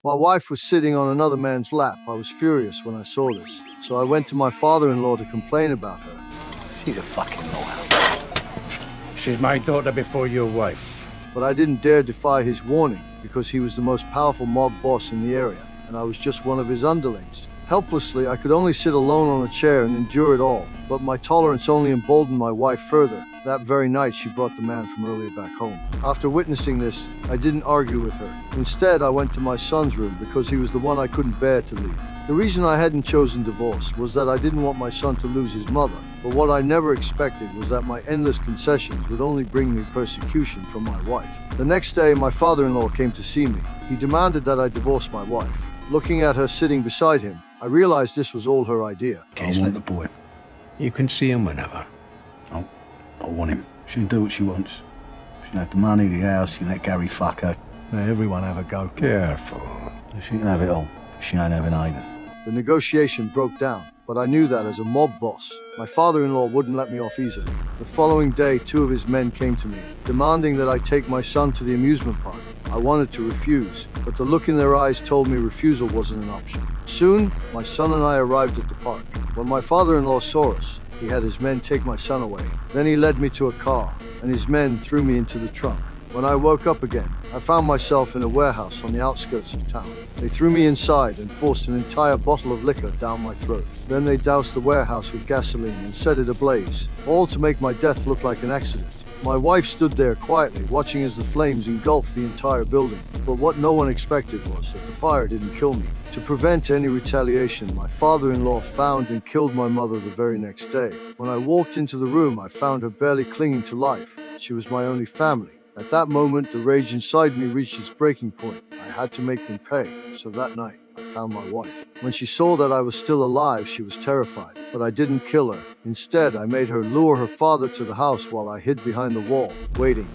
My wife was sitting on another man's lap. I was furious when I saw this, so I went to my father-in-law to complain about her. She's a fucking moron. She's my daughter before your wife. But I didn't dare defy his warning because he was the most powerful mob boss in the area, and I was just one of his underlings. Helplessly, I could only sit alone on a chair and endure it all, but my tolerance only emboldened my wife further. That very night, she brought the man from earlier back home. After witnessing this, I didn't argue with her. Instead, I went to my son's room because he was the one I couldn't bear to leave. The reason I hadn't chosen divorce was that I didn't want my son to lose his mother, but what I never expected was that my endless concessions would only bring me persecution from my wife. The next day, my father-in-law came to see me. He demanded that I divorce my wife. Looking at her sitting beside him, I realized this was all her idea. I want the boy. You can see him whenever. I want him. She can do what she wants. She can have the money, the house, she can let Gary fuck her. Let everyone have a go. Careful. She can have it all. She ain't having Aiden. The negotiation broke down, but I knew that as a mob boss, my father-in-law wouldn't let me off easily. The following day, 2 of his men came to me, demanding that I take my son to the amusement park. I wanted to refuse, but the look in their eyes told me refusal wasn't an option. Soon, my son and I arrived at the park. When my father-in-law saw us, he had his men take my son away. Then he led me to a car, and his men threw me into the trunk. When I woke up again, I found myself in a warehouse on the outskirts of town. They threw me inside and forced an entire bottle of liquor down my throat. Then they doused the warehouse with gasoline and set it ablaze, all to make my death look like an accident. My wife stood there quietly, watching as the flames engulfed the entire building. But what no one expected was that the fire didn't kill me. To prevent any retaliation, my father-in-law found and killed my mother the very next day. When I walked into the room, I found her barely clinging to life. She was my only family. At that moment, the rage inside me reached its breaking point. I had to make them pay. So that night, I found my wife. When she saw that I was still alive, she was terrified. But I didn't kill her. Instead, I made her lure her father to the house while I hid behind the wall, waiting.